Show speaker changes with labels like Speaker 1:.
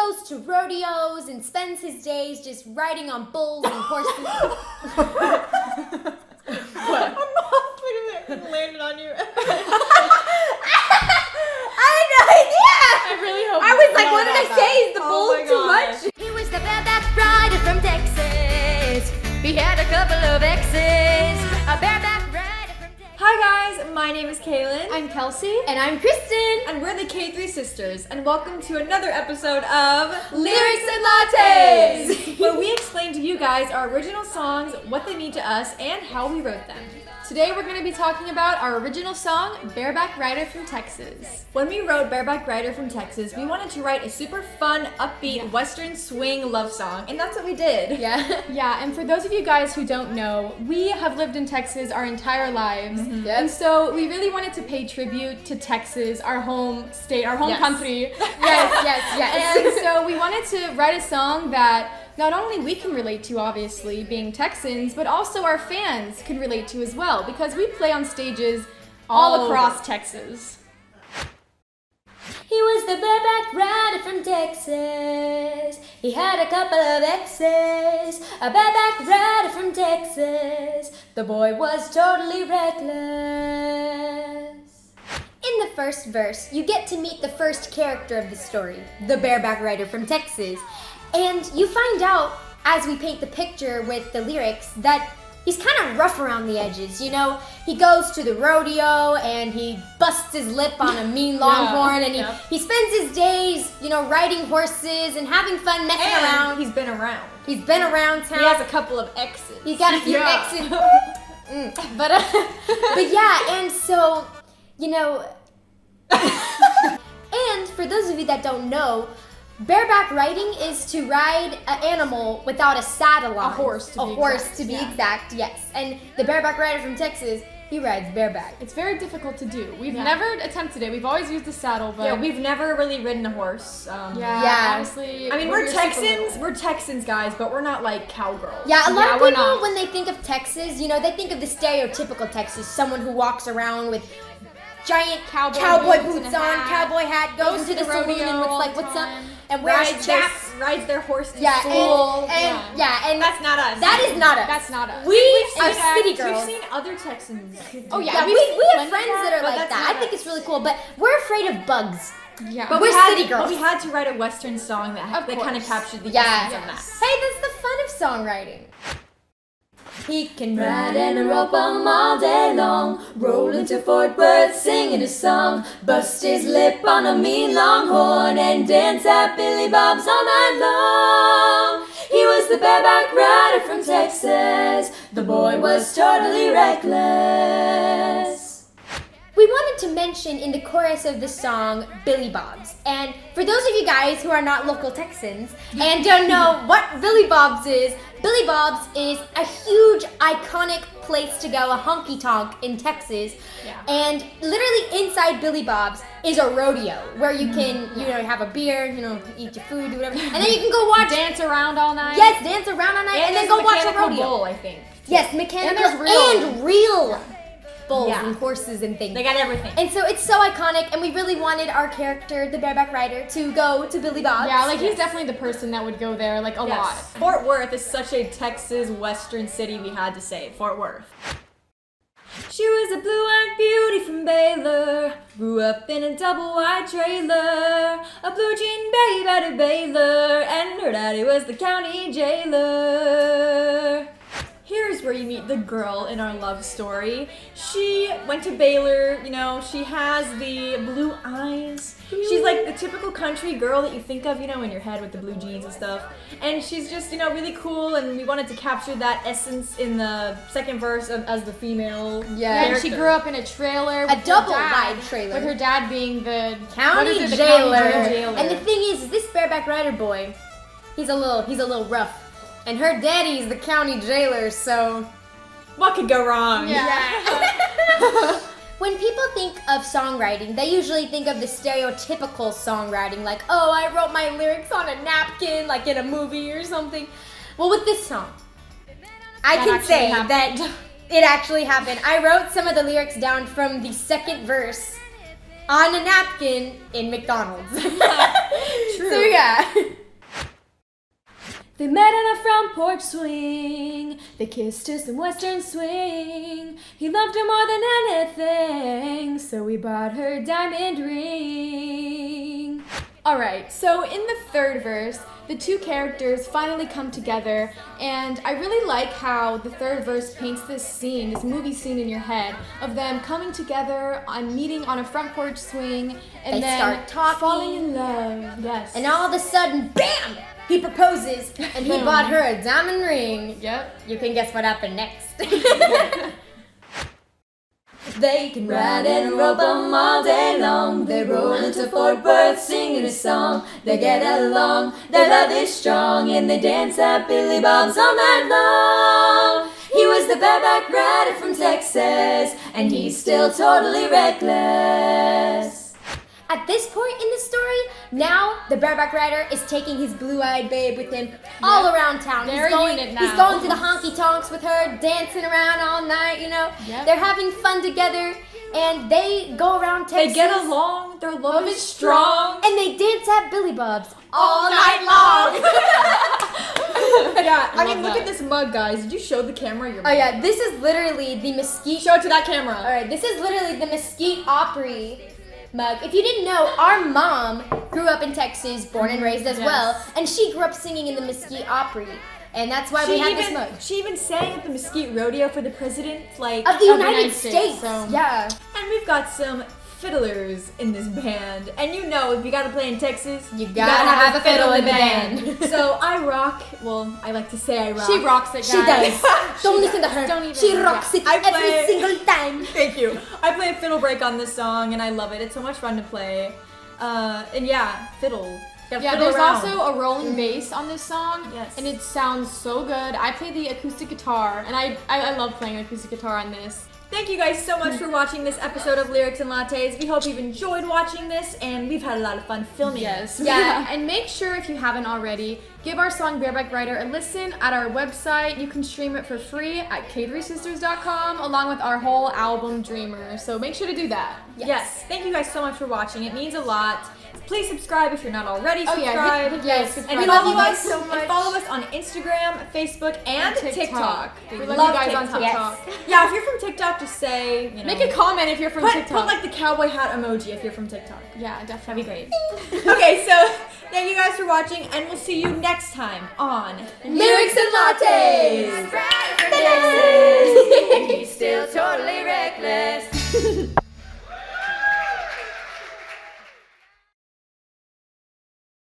Speaker 1: goes to rodeos and spends his days just riding on bulls and horses.
Speaker 2: What? Wait a minute. It landed on you.
Speaker 1: I had no idea!
Speaker 2: I really hope
Speaker 1: I was like, what did I say? Is the bull too much?
Speaker 3: He was the bareback rider from Texas. He had a couple of exes. A bareback rider from Texas.
Speaker 2: Hi guys, my name is Kaylin.
Speaker 4: I'm Kelsey.
Speaker 1: And I'm Kristen.
Speaker 2: And we're the K3 sisters, and welcome to another episode of
Speaker 1: Lyrics and Lattes!
Speaker 2: where we explain to you guys our original songs, what they mean to us, and how we wrote them.
Speaker 4: Today we're going to be talking about our original song, Bareback Rider from Texas.
Speaker 2: When we wrote Bareback Rider from Texas, we wanted to write a super fun, upbeat, western swing love song, and that's what we did.
Speaker 1: Yeah.
Speaker 4: Yeah, and for those of you guys who don't know, we have lived in Texas our entire lives.
Speaker 1: Yep.
Speaker 4: And so we really wanted to pay tribute to Texas, our home state, our home
Speaker 2: Yes.
Speaker 4: country.
Speaker 1: Yes.
Speaker 4: And so we wanted to write a song that not only we can relate to, obviously, being Texans, but also our fans can relate to as well, because we play on stages all across Texas.
Speaker 3: He was the bareback rider from Texas. He had a couple of exes. A bareback rider from Texas. The boy was totally reckless.
Speaker 1: In the first verse, you get to meet the first character of the story, the bareback rider from Texas. And you find out, as we paint the picture with the lyrics, that he's kind of rough around the edges, you know? He goes to the rodeo and he busts his lip on a mean longhorn and he spends his days, you know, riding horses and having fun messing around.
Speaker 2: He's been around.
Speaker 1: He's been around town.
Speaker 2: He has a couple of exes.
Speaker 1: He's got a few exes. But yeah, and so, you know, and for those of you that don't know, bareback riding is to ride an animal without a saddle on.
Speaker 4: A horse, to be
Speaker 1: exact, yes. And the bareback rider from Texas, he rides bareback.
Speaker 4: It's very difficult to do. We've never attempted it. We've always used the saddle, but...
Speaker 2: Yeah, we've never really ridden a horse.
Speaker 1: Yeah.
Speaker 4: Honestly...
Speaker 2: I mean,
Speaker 4: when
Speaker 2: we're
Speaker 4: we super
Speaker 2: Texans.
Speaker 4: little.
Speaker 2: We're Texans, guys, but we're not like cowgirls.
Speaker 1: Yeah, a lot of
Speaker 4: we're
Speaker 1: people,
Speaker 4: not.
Speaker 1: when they think of Texas, you know, they think of the stereotypical Texas, someone who walks around with giant cowboy boots
Speaker 4: and a
Speaker 1: on,
Speaker 4: hat.
Speaker 1: cowboy hat, goes to the saloon
Speaker 4: rodeo
Speaker 1: and
Speaker 4: all
Speaker 1: like,
Speaker 4: the
Speaker 1: what's up?
Speaker 4: time.
Speaker 1: And wears chaps.
Speaker 2: Rides their horse to
Speaker 1: Yeah,
Speaker 2: school.
Speaker 1: and
Speaker 2: that's not us.
Speaker 1: that is not us.
Speaker 4: That's not us.
Speaker 1: We are
Speaker 2: In fact,
Speaker 1: city girls.
Speaker 2: We've seen other Texans.
Speaker 4: Oh, yeah.
Speaker 1: Yeah, we have friends that are
Speaker 2: but
Speaker 1: like
Speaker 2: that's
Speaker 1: that.
Speaker 2: not
Speaker 1: I think
Speaker 2: us.
Speaker 1: it's really cool, but we're afraid of bugs.
Speaker 4: Yeah.
Speaker 1: But
Speaker 2: we
Speaker 1: we're
Speaker 2: had,
Speaker 1: city girls.
Speaker 2: But we had to write a western song that kind of
Speaker 4: course.
Speaker 2: captured the
Speaker 1: Yeah.
Speaker 2: essence of that.
Speaker 1: Hey, that's the fun of songwriting. He can
Speaker 3: Ride and rope 'em all day long. Roll into Fort Worth singing a song. Bust his lip on a mean longhorn and dance at Billy Bob's all night long. He was the bareback rider from Texas. The boy was totally reckless.
Speaker 1: We wanted to mention in the chorus of the song Billy Bob's. And for those of you guys who are not local Texans and don't know what Billy Bob's is a huge, iconic place to go, a honky-tonk in Texas.
Speaker 4: Yeah.
Speaker 1: And literally inside Billy Bob's is a rodeo where you can, you know, have a beer, you know, eat your food, do whatever. And then you can go watch...
Speaker 4: Dance around all night.
Speaker 1: Yes, dance around all night and then go watch a
Speaker 2: mechanical
Speaker 1: rodeo.
Speaker 2: bull, I think.
Speaker 1: Yes, mechanical
Speaker 4: And there's
Speaker 1: real bulls
Speaker 2: Yeah.
Speaker 1: and horses and things.
Speaker 2: They got everything.
Speaker 1: And so it's so iconic, and we really wanted our character, the bareback rider, to go to Billy Bob's.
Speaker 4: Yeah, like he's definitely the person that would go there, like a lot.
Speaker 2: Fort Worth is such a Texas western city, we had to say. Fort Worth. She was a blue-eyed beauty from Baylor. Grew up in a double-wide trailer. A blue jean babe out of Baylor. And her daddy was the county jailer. Here's where you meet the girl in our love story. She went to Baylor, you know, she has the blue eyes. She's like the typical country girl that you think of, you know, in your head with the blue jeans and stuff. And she's just, you know, really cool, and we wanted to capture that essence in the second verse as the female
Speaker 1: Yeah.
Speaker 4: And she grew up in a trailer.
Speaker 1: A
Speaker 4: with her
Speaker 1: double-wide
Speaker 4: dad,
Speaker 1: trailer.
Speaker 4: With her dad being the
Speaker 1: County
Speaker 4: what is it, the
Speaker 1: jailer.
Speaker 4: county jailer.
Speaker 1: And the thing is, this bareback rider boy, he's a little rough. And her daddy's the county jailer, so...
Speaker 2: What could go wrong?
Speaker 4: Yeah.
Speaker 1: When people think of songwriting, they usually think of the stereotypical songwriting, like, oh, I wrote my lyrics on a napkin, like in a movie or something. Well, with this song, I can say that it actually happened. I wrote some of the lyrics down from the second verse, on a napkin in McDonald's.
Speaker 2: True.
Speaker 1: So yeah.
Speaker 2: They met on a front porch swing. They kissed to some western swing. He loved her more than anything, so he bought her a diamond ring.
Speaker 4: Alright, so in the third verse, the two characters finally come together, and I really like how the third verse paints this scene, this movie scene in your head, of them coming together and meeting on a front porch swing, and
Speaker 1: They
Speaker 4: then
Speaker 1: start talking.
Speaker 4: falling in love. Yes.
Speaker 1: And all of a sudden, bam! He proposes, and he bought her a diamond ring.
Speaker 4: Yep.
Speaker 1: You can guess what happened next.
Speaker 3: They can ride and rope 'em all day long. They roll into Fort Worth singing a song. They get along, their love is strong, and they dance at Billy Bob's all night long. He was the bareback rider from Texas, and he's still totally reckless.
Speaker 1: At this point in the story, now the bareback rider is taking his blue-eyed babe with him all around town.
Speaker 4: They're
Speaker 1: he's going,
Speaker 4: a unit
Speaker 1: He's
Speaker 4: now.
Speaker 1: going to the honky tonks with her, dancing around all night. You know,
Speaker 4: Yep.
Speaker 1: they're having fun together, and they go around Texas.
Speaker 2: They get along, their love is strong.
Speaker 1: and they dance at Billy Bob's
Speaker 2: All night long. Yeah, I
Speaker 4: Love
Speaker 2: mean, look
Speaker 4: that.
Speaker 2: at this mug, guys. Did you show the camera your
Speaker 1: Oh
Speaker 2: mug?
Speaker 1: yeah, this is literally the Mesquite.
Speaker 2: Show it to that camera.
Speaker 1: All right, this is literally the Mesquite Opry mug. If you didn't know, our mom grew up in Texas, born and raised as
Speaker 4: Yes.
Speaker 1: well, and she grew up singing in the Mesquite Opry, and that's why we have this mug.
Speaker 2: She even sang at the Mesquite Rodeo for the president, like,
Speaker 1: Of the
Speaker 4: Of the
Speaker 1: United
Speaker 4: United
Speaker 1: States.
Speaker 4: States, so-
Speaker 1: Yeah.
Speaker 2: and we've got some fiddlers in this band. And you know, if you gotta play in Texas,
Speaker 1: You gotta have a fiddle in the band.
Speaker 2: So I rock, well, I like to say I rock.
Speaker 4: She rocks it, guys.
Speaker 1: She does. Don't listen to her.
Speaker 4: Don't even-
Speaker 1: She rocks it
Speaker 2: I
Speaker 1: every
Speaker 2: play-
Speaker 1: single time.
Speaker 2: Thank you. I play a fiddle break on this song, and I love it. It's so much fun to play. And yeah, fiddle. Gotta
Speaker 4: Yeah,
Speaker 2: fiddle
Speaker 4: there's
Speaker 2: around.
Speaker 4: also a rolling bass on this song,
Speaker 2: Yes.
Speaker 4: and it sounds so good. I play the acoustic guitar, and I love playing acoustic guitar on this.
Speaker 2: Thank you guys so much for watching this episode of Lyrics and Lattes. We hope you've enjoyed watching this, and we've had a lot of fun filming.
Speaker 4: Yes.
Speaker 1: Yeah.
Speaker 4: And make sure, if you haven't already, give our song Bareback Rider a listen at our website. You can stream it for free at k3sisters.com, along with our whole album Dreamer. So make sure to do that.
Speaker 2: Yes. Thank you guys so much for watching. It means a lot. Please subscribe if you're not already
Speaker 4: Oh,
Speaker 2: subscribed.
Speaker 4: yeah, hit
Speaker 1: Yes.
Speaker 4: subscribe.
Speaker 2: And
Speaker 1: We love
Speaker 2: follow
Speaker 1: you guys
Speaker 2: us
Speaker 1: so much.
Speaker 2: And follow us on Instagram, Facebook, and TikTok.
Speaker 4: We
Speaker 2: We
Speaker 4: love
Speaker 2: love
Speaker 4: you guys on
Speaker 2: TikTok.
Speaker 4: TikTok.
Speaker 2: Yeah, if you're from TikTok, just say, you know,
Speaker 4: Make a comment if you're from
Speaker 2: put
Speaker 4: TikTok.
Speaker 2: like the cowboy hat emoji if you're from TikTok.
Speaker 4: Yeah, definitely.
Speaker 2: That'd be great. Okay, so thank you guys for watching, and we'll see you next time on
Speaker 1: Lyrics and Lattes.
Speaker 3: Texas, and he's still totally reckless.